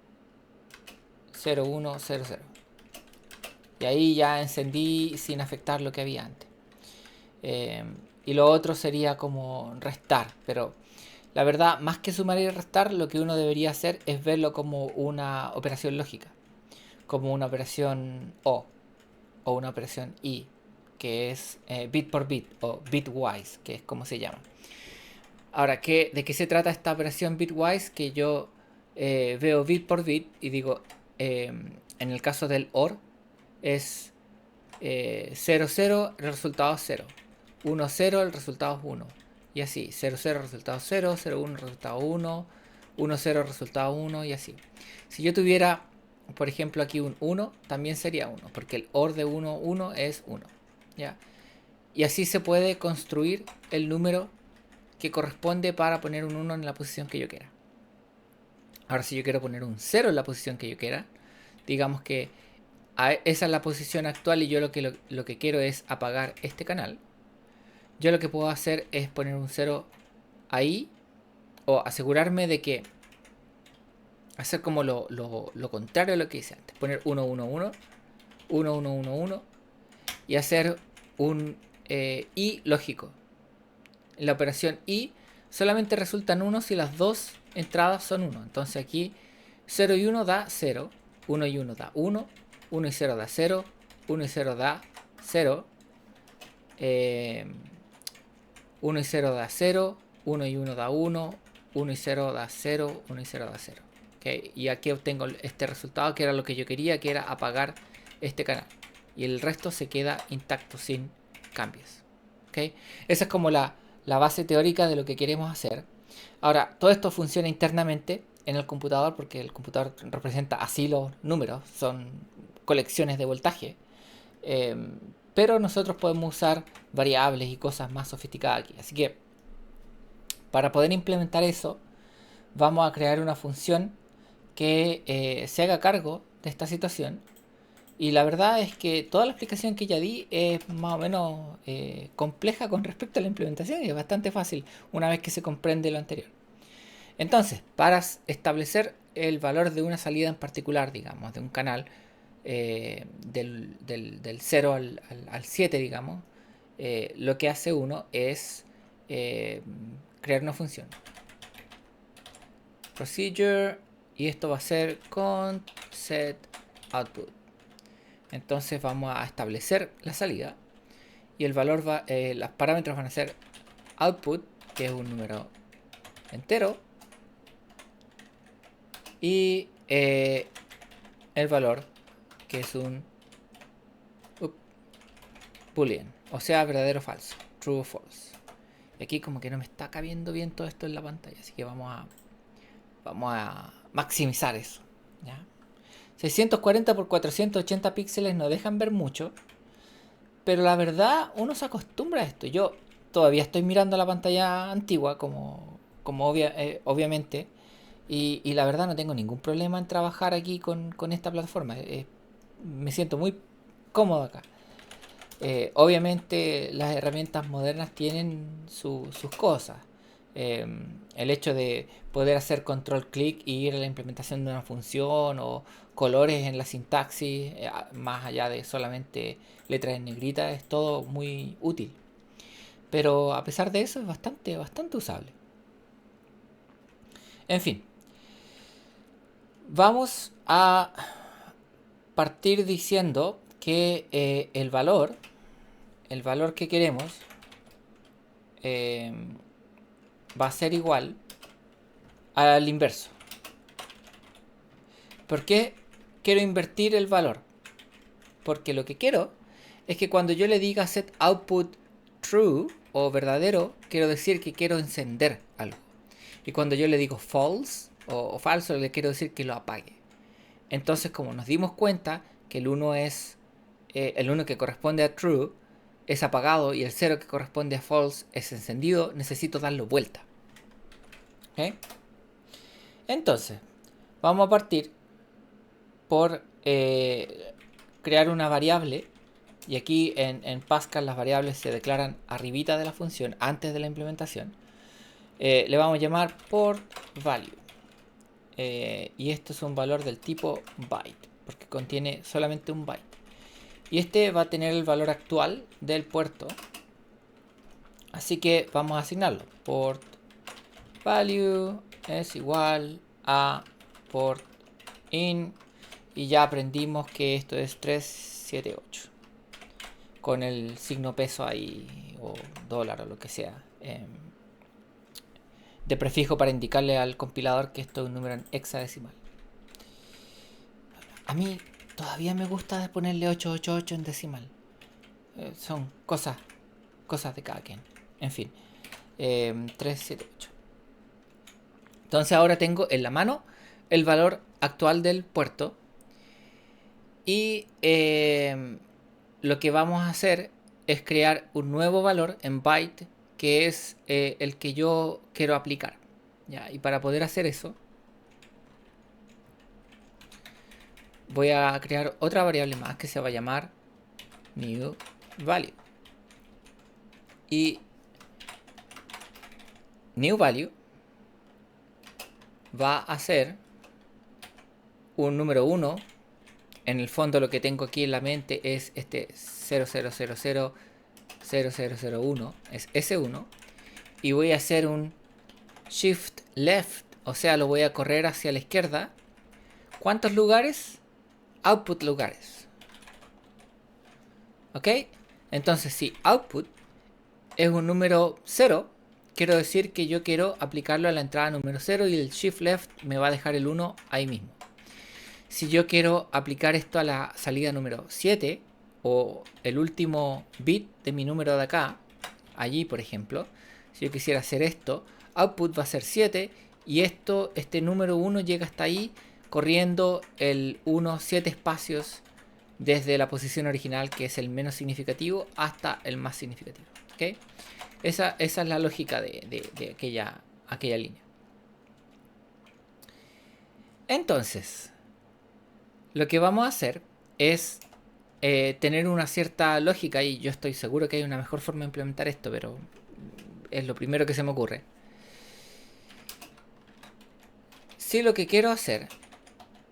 01, 00. Y ahí ya encendí sin afectar lo que había antes. Y lo otro sería como restar, pero la verdad, más que sumar y restar, lo que uno debería hacer es verlo como una operación lógica, como una operación o una operación I, que es bit por bit o bitwise, que es como se llama. Ahora, ¿de qué se trata esta operación bitwise? Que yo veo bit por bit y digo, en el caso del OR, es 0, 0, el resultado es 0. 1, 0, el resultado es 1. Y así, 0, 0, resultado 0, 0, 1, resultado 1, 1, 0, resultado 1 y así. Si yo tuviera, por ejemplo, aquí un 1, también sería 1, porque el OR de 1, 1 es 1. ¿Ya? Y así se puede construir el número que corresponde para poner un 1 en la posición que yo quiera. Ahora, si yo quiero poner un 0 en la posición que yo quiera, digamos que esa es la posición actual y yo lo que quiero es apagar este canal. Yo lo que puedo hacer es poner un 0 ahí, o asegurarme de que hacer como lo contrario a lo que hice antes. Poner 1, 1, 1, 1, 1, 1, 1 y hacer un I lógico. La operación I solamente resultan 1 si las dos entradas son 1. Entonces aquí 0 y 1 da 0, 1 y 1 da 1, 1 y 0 da 0, 1 y 0 da 0, 1 y 0 da 0, 1 y 1 da 1, 1 y 0 da 0, 1 y 0 da 0. ¿Okay? Y aquí obtengo este resultado, que era lo que yo quería, que era apagar este canal. Y el resto se queda intacto sin cambios. ¿Okay? Esa es como la la base teórica de lo que queremos hacer. Ahora, todo esto funciona internamente en el computador porque el computador representa así los números, son colecciones de voltaje. Eh, pero nosotros podemos usar variables y cosas más sofisticadas aquí. Así que para poder implementar eso, vamos a crear una función que se haga cargo de esta situación. Y la verdad es que toda la explicación que ya di es más o menos compleja con respecto a la implementación y es bastante fácil una vez que se comprende lo anterior. Entonces, para establecer el valor de una salida en particular, digamos, de un canal del 0 al 7, digamos, lo que hace uno es crear una función. Procedure, y esto va a ser con set output. Entonces vamos a establecer la salida y el valor va, los parámetros van a ser output, que es un número entero, y el valor, que es un boolean, o sea, verdadero o falso, true o false. Y aquí como que no me está cabiendo bien todo esto en la pantalla, así que vamos a maximizar eso, ¿ya? 640 por 480 píxeles no dejan ver mucho, pero la verdad uno se acostumbra a esto. Yo todavía estoy mirando la pantalla antigua obviamente, y la verdad no tengo ningún problema en trabajar aquí con esta plataforma. Me siento muy cómodo acá. Obviamente las herramientas modernas tienen sus cosas. Eh, el hecho de poder hacer control clic y ir a la implementación de una función o colores en la sintaxis, más allá de solamente letras en negrita, es todo muy útil. Pero a pesar de eso es bastante usable. En fin, vamos a partir diciendo que el valor que queremos va a ser igual al inverso. ¿Por qué quiero invertir el valor? Porque lo que quiero es que cuando yo le diga set output true o verdadero, quiero decir que quiero encender algo. Y cuando yo le digo false o falso, le quiero decir que lo apague. Entonces, como nos dimos cuenta que el 1 es el 1 que corresponde a true es apagado y el 0 que corresponde a false es encendido, necesito darlo vuelta. ¿Okay? Entonces, vamos a partir por crear una variable, y aquí en Pascal las variables se declaran arribita de la función antes de la implementación. Le vamos a llamar port value, y esto es un valor del tipo byte porque contiene solamente un byte, y este va a tener el valor actual del puerto, así que vamos a asignarlo. Port value es igual a port in, y ya aprendimos que esto es 378 con el signo peso ahí, o dólar o lo que sea, de prefijo para indicarle al compilador que esto es un número en hexadecimal. A mí todavía me gusta ponerle 888 en decimal. Son cosas de cada quien. En fin, 378. Entonces ahora tengo en la mano el valor actual del puerto. Y lo que vamos a hacer es crear un nuevo valor en byte, que es el que yo quiero aplicar. ¿Ya? Y para poder hacer eso, voy a crear otra variable más que se va a llamar new value. Y new value va a ser un número 1. En el fondo lo que tengo aquí en la mente es este 00000001, es S1, y voy a hacer un shift left, o sea, lo voy a correr hacia la izquierda. ¿Cuántos lugares? Output lugares. ¿Ok? Entonces, si output es un número 0, quiero decir que yo quiero aplicarlo a la entrada número 0 y el shift left me va a dejar el 1 ahí mismo. Si yo quiero aplicar esto a la salida número 7 o el último bit de mi número de acá, allí por ejemplo, Si yo quisiera hacer esto, output va a ser 7 y este número 1 llega hasta ahí corriendo el 1 7 espacios desde la posición original, que es el menos significativo, hasta el más significativo. ¿Okay? Esa es la lógica de aquella línea. Entonces, lo que vamos a hacer es tener una cierta lógica, y yo estoy seguro que hay una mejor forma de implementar esto, pero es lo primero que se me ocurre. Si lo que quiero hacer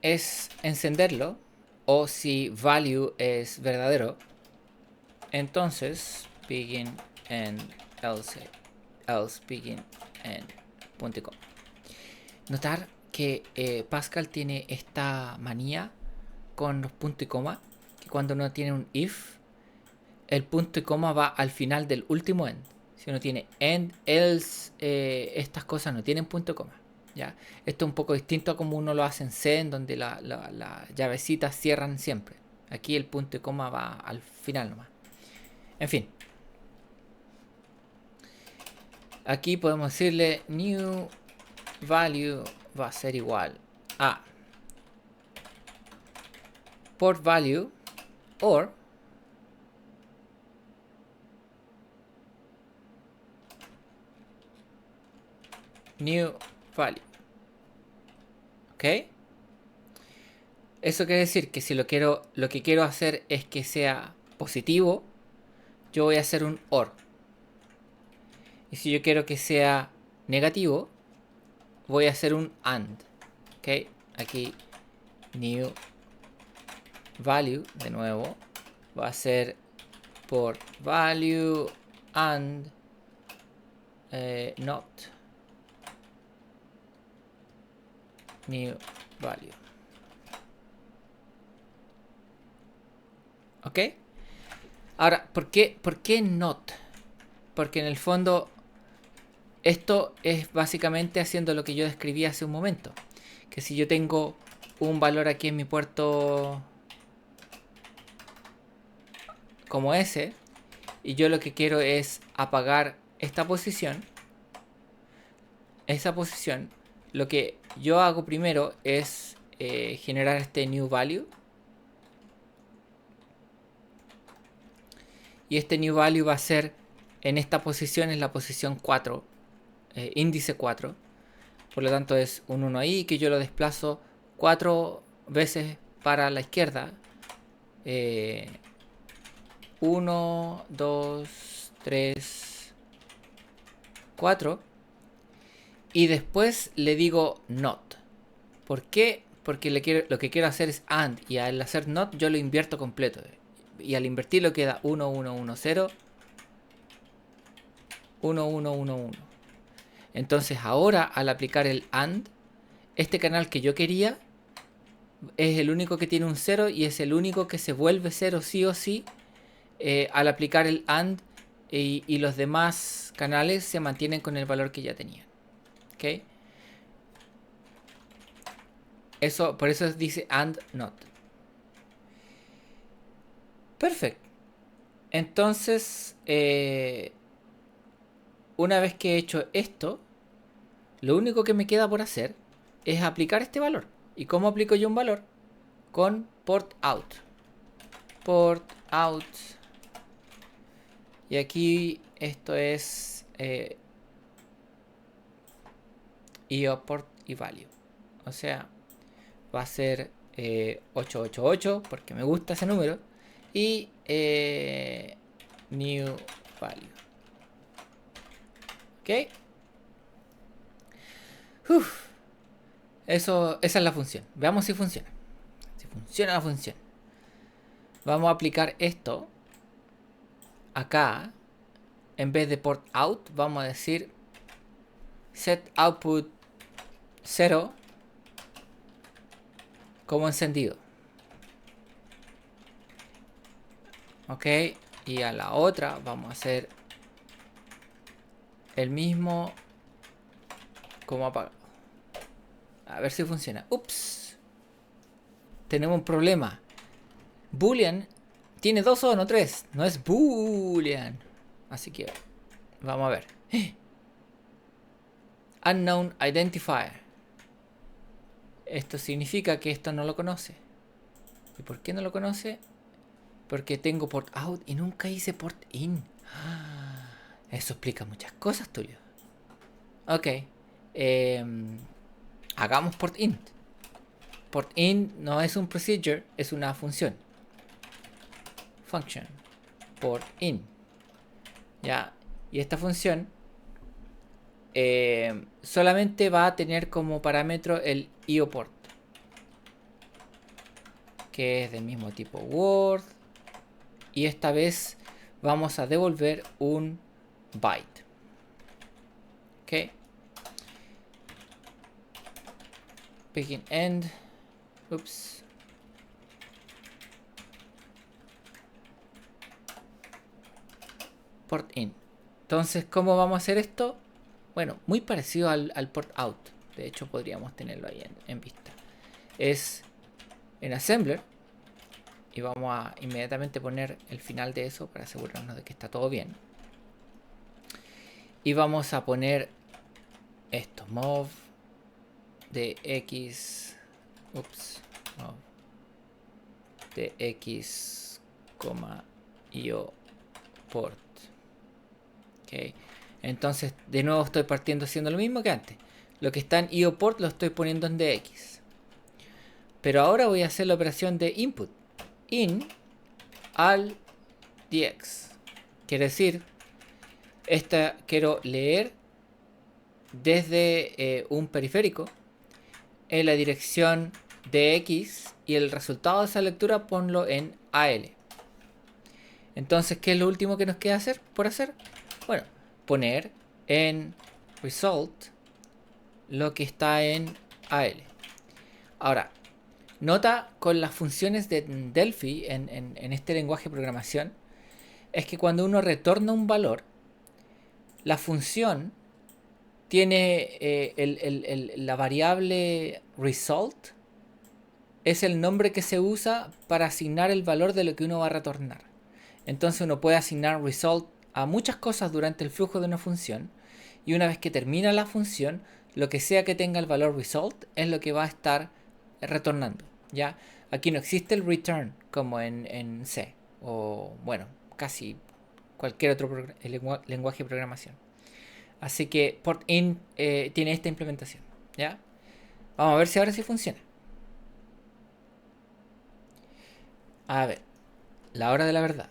es encenderlo, o si value es verdadero, entonces begin and else begin and punto y coma. Notar que Pascal tiene esta manía con los puntos y coma, que cuando uno tiene un if, el punto y coma va al final del último end. Si uno tiene end, else, estas cosas no tienen punto y coma. ¿Ya? Esto es un poco distinto a como uno lo hace en C, en donde las llavecitas cierran siempre. Aquí el punto y coma va al final nomás. En fin. Aquí podemos decirle new value va a ser igual a port value or new value. ¿Ok? Eso quiere decir que si lo que quiero hacer es que sea positivo, yo voy a hacer un OR. Y si yo quiero que sea negativo, voy a hacer un AND. ¿Ok? Aquí new value, de nuevo, va a ser por value and not new value. ¿Ok? Ahora, ¿por qué not? Porque en el fondo esto es básicamente haciendo lo que yo describí hace un momento. Que si yo tengo un valor aquí en mi puerto como ese, y yo lo que quiero es apagar esta posición, lo que yo hago primero es generar este new value. Y este new value va a ser en esta posición, es la posición 4, índice 4. Por lo tanto es un 1 ahí que yo lo desplazo 4 veces para la izquierda. 1, 2, 3, 4. Y después le digo not. ¿Por qué? Porque lo que quiero hacer es AND. Y al hacer not yo lo invierto completo. Y al invertirlo queda 1, 1, 1, 0. 1, 1, 1, 1. Entonces ahora al aplicar el AND, este canal que yo quería es el único que tiene un 0 y es el único que se vuelve 0 sí o sí al aplicar el AND, y los demás canales se mantienen con el valor que ya tenían. ¿Ok? Por eso dice AND not. Perfecto. Entonces, una vez que he hecho esto, lo único que me queda por hacer es aplicar este valor. ¿Y cómo aplico yo un valor? Con port out. Port out. Y aquí esto es port y value. O sea, va a ser 888 porque me gusta ese número. Y new value. ¿Ok? Esa es la función. Veamos si funciona. Si funciona la función. Vamos a aplicar esto. Acá, en vez de port out, vamos a decir set output 0 como encendido. Ok, y a la otra vamos a hacer el mismo como apagado. A ver si funciona. Ups. Tenemos un problema. Boolean tiene 2 o no 3. No es Boolean. Así que vamos a ver. unknown identifier. Esto significa que esto no lo conoce. ¿Y por qué no lo conoce? Porque tengo port out y nunca hice port in. Eso explica muchas cosas, Tulio. Ok. Hagamos port in. Port in no es un procedure, es una función. Function. Port in. Ya. Y esta función solamente va a tener como parámetro el IO port, que es del mismo tipo Word. Y esta vez vamos a devolver un byte. Ok. Begin end. Oops. Port in. Entonces, ¿cómo vamos a hacer esto? Bueno, muy parecido al port out. De hecho, podríamos tenerlo ahí en vista. Es en assembler. Y vamos a inmediatamente poner el final de eso para asegurarnos de que está todo bien. Y vamos a poner esto, mov de x, mov de x, io port. Ok, entonces de nuevo estoy partiendo haciendo lo mismo que antes. Lo que está en io port lo estoy poniendo en dx. Pero ahora voy a hacer la operación de input. In al dx. Quiere decir, quiero leer desde un periférico en la dirección de x y el resultado de esa lectura ponlo en AL. Entonces, ¿qué es lo último que nos queda por hacer? Bueno, poner en result lo que está en AL. Ahora, nota con las funciones de Delphi en este lenguaje de programación, es que cuando uno retorna un valor, la función tiene la variable result, es el nombre que se usa para asignar el valor de lo que uno va a retornar. Entonces uno puede asignar result a muchas cosas durante el flujo de una función, y una vez que termina la función, lo que sea que tenga el valor result es lo que va a estar retornando. ¿Ya? Aquí no existe el return como en C, o bueno, casi cualquier otro lenguaje de programación. Así que port in tiene esta implementación. ¿Ya? Vamos a ver si ahora sí funciona. A ver, la hora de la verdad.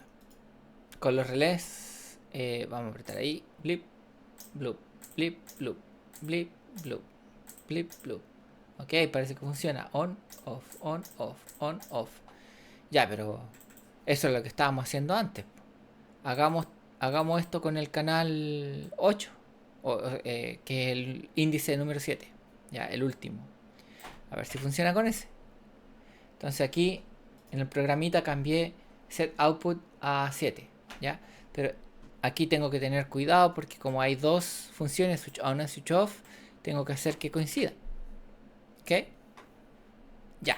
Con los relés, vamos a apretar ahí. Blip, bloop, blip, bloop, blip, bloop, blip, bloop. Ok, parece que funciona. On, off, on, off, on, off. Ya, pero eso es lo que estábamos haciendo antes. Hagamos esto con el canal 8, que es el índice número 7. Ya, el último. A ver si funciona con ese. Entonces aquí en el programita cambié set output a 7. ¿Ya? Pero aquí tengo que tener cuidado porque como hay dos funciones, switch on y switch off, tengo que hacer que coincidan. ¿Ok? Ya.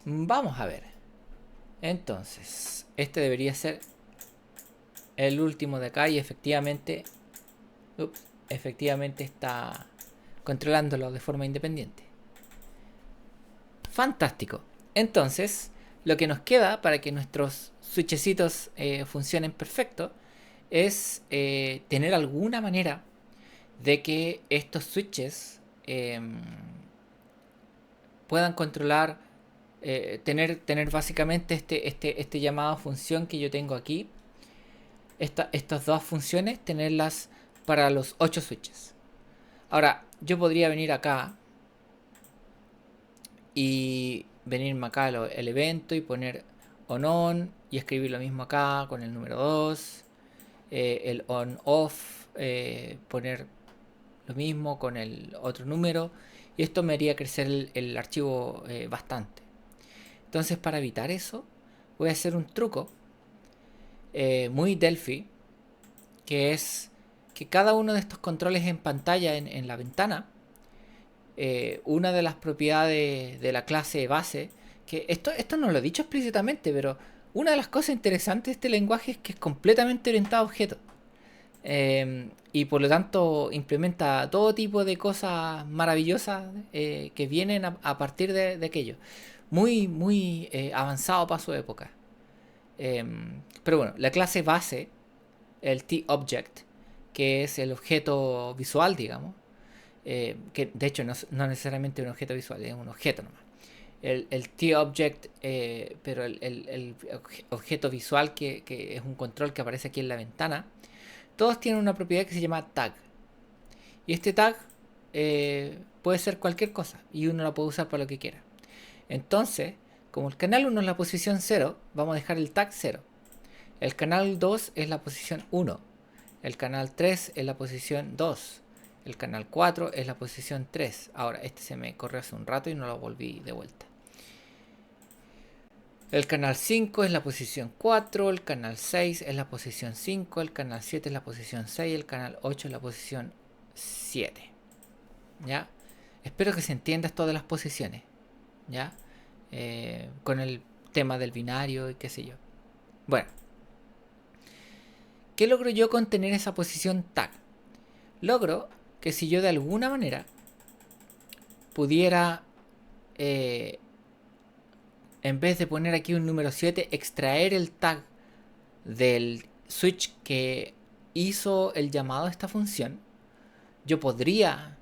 Vamos a ver. Entonces, este debería ser el último de acá y efectivamente está controlándolo de forma independiente. Fantástico. Entonces, lo que nos queda para que nuestros switchecitos funcionen perfecto es tener alguna manera de que estos switches puedan controlar, tener básicamente este llamado función que yo tengo aquí. Estas dos funciones, tenerlas para los 8 switches. Ahora, yo podría venir acá y venirme acá el evento y poner on y escribir lo mismo acá con el número 2. El on off, poner lo mismo con el otro número, y esto me haría crecer el archivo bastante. Entonces, para evitar eso, voy a hacer un truco muy Delphi, que es que cada uno de estos controles en pantalla en la ventana, una de las propiedades de la clase base, que esto no lo he dicho explícitamente, pero una de las cosas interesantes de este lenguaje es que es completamente orientado a objetos. Y por lo tanto implementa todo tipo de cosas maravillosas que vienen a partir de aquello. Muy, muy avanzado para su época. Pero bueno, la clase base, el TObject, que es el objeto visual, digamos, que de hecho no necesariamente un objeto visual, es un objeto nomás. El TObject, pero el objeto visual que es un control que aparece aquí en la ventana, todos tienen una propiedad que se llama tag. Y este tag puede ser cualquier cosa y uno lo puede usar para lo que quiera. Entonces, como el canal 1 es la posición 0, vamos a dejar el tag 0. El canal 2 es la posición 1. El canal 3 es la posición 2. El canal 4 es la posición 3. Ahora, este se me corrió hace un rato y no lo volví de vuelta. El canal 5 es la posición 4, el canal 6 es la posición 5, el canal 7 es la posición 6, el canal 8 es la posición 7. ¿Ya? Espero que se entienda esto de las posiciones. ¿Ya? Con el tema del binario y qué sé yo. Bueno, ¿qué logro yo con tener esa posición tag? Logro que si yo de alguna manera pudiera, en vez de poner aquí un número 7, extraer el tag del switch que hizo el llamado a esta función, yo podría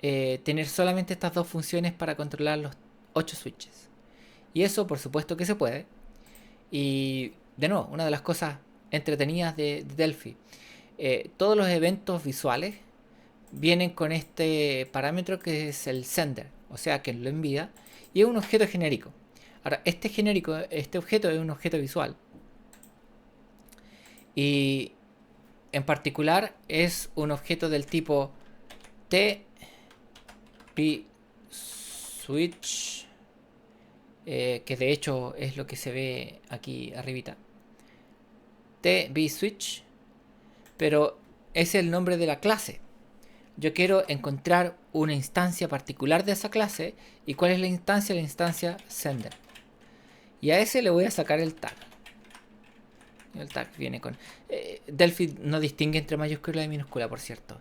tener solamente estas dos funciones para controlar los 8 switches. Y eso por supuesto que se puede. Y de nuevo, una de las cosas entretenidas de Delphi, todos los eventos visuales vienen con este parámetro que es el sender, o sea que lo envía, y es un objeto genérico. Ahora, este objeto es un objeto visual. Y en particular es un objeto del tipo TBSwitch, que de hecho es lo que se ve aquí arribita. TBSwitch, pero es el nombre de la clase. Yo quiero encontrar una instancia particular de esa clase. ¿Y cuál es la instancia? La instancia sender. Y a ese le voy a sacar el tag. El tag viene con... Delphi no distingue entre mayúscula y minúscula, por cierto.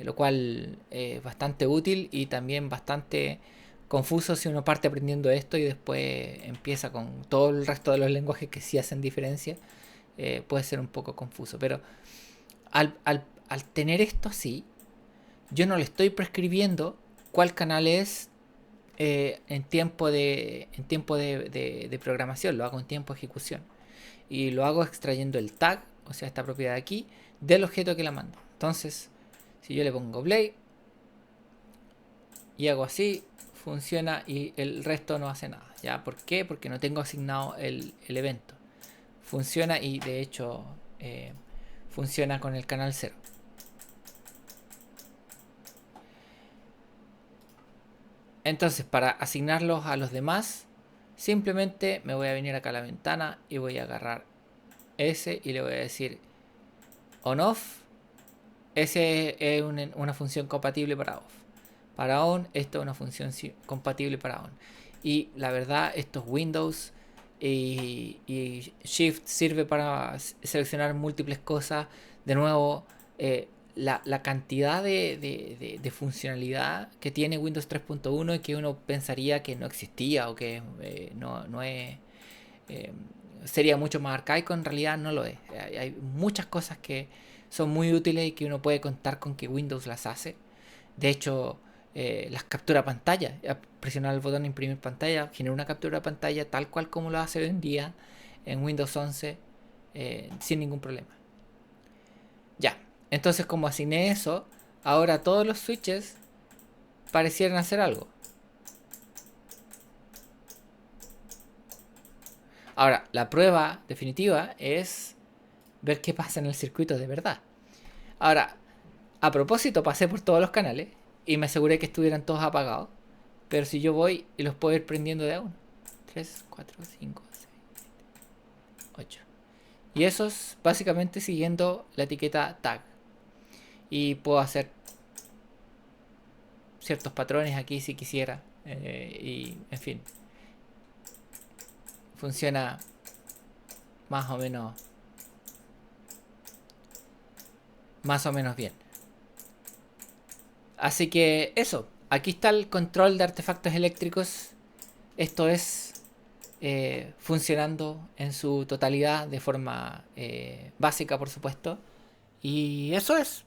Lo cual es bastante útil y también bastante confuso si uno parte aprendiendo esto y después empieza con todo el resto de los lenguajes que sí hacen diferencia. Puede ser un poco confuso. Pero al tener esto así, yo no le estoy prescribiendo cuál canal es en tiempo de programación, lo hago en tiempo de ejecución. Y lo hago extrayendo el tag, o sea, esta propiedad de aquí, del objeto que la mando. Entonces, si yo le pongo play y hago así, funciona y el resto no hace nada. ¿Ya? ¿Por qué? Porque no tengo asignado el evento. Funciona y de hecho funciona con el canal 0. Entonces, para asignarlos a los demás, simplemente me voy a venir acá a la ventana y voy a agarrar ese y le voy a decir on off. Ese es una función compatible para off. Para on, esto es una función compatible para on. Y la verdad, estos Windows y Shift sirve para seleccionar múltiples cosas. De nuevo, la cantidad de funcionalidad que tiene Windows 3.1 y que uno pensaría que no existía o que no es... eh, sería mucho más arcaico, en realidad no lo es. Hay muchas cosas que son muy útiles y que uno puede contar con que Windows las hace. De hecho, las captura pantalla. Presionar el botón imprimir pantalla genera una captura de pantalla tal cual como lo hace hoy en día en Windows 11 sin ningún problema. Ya, entonces como asigné eso, ahora todos los switches parecieran hacer algo. Ahora, la prueba definitiva es ver qué pasa en el circuito de verdad. Ahora, a propósito, pasé por todos los canales y me aseguré que estuvieran todos apagados. Pero si yo voy y los puedo ir prendiendo de a uno. 3, 4, 5, 6, 8. Y eso es básicamente siguiendo la etiqueta tag. Y puedo hacer ciertos patrones aquí si quisiera. Y en fin. Funciona más o menos más o menos bien. Así que eso, aquí está el control de artefactos eléctricos. Esto es funcionando en su totalidad de forma básica, por supuesto. Y eso es.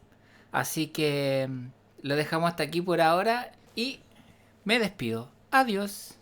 Así que lo dejamos hasta aquí por ahora y me despido. Adiós.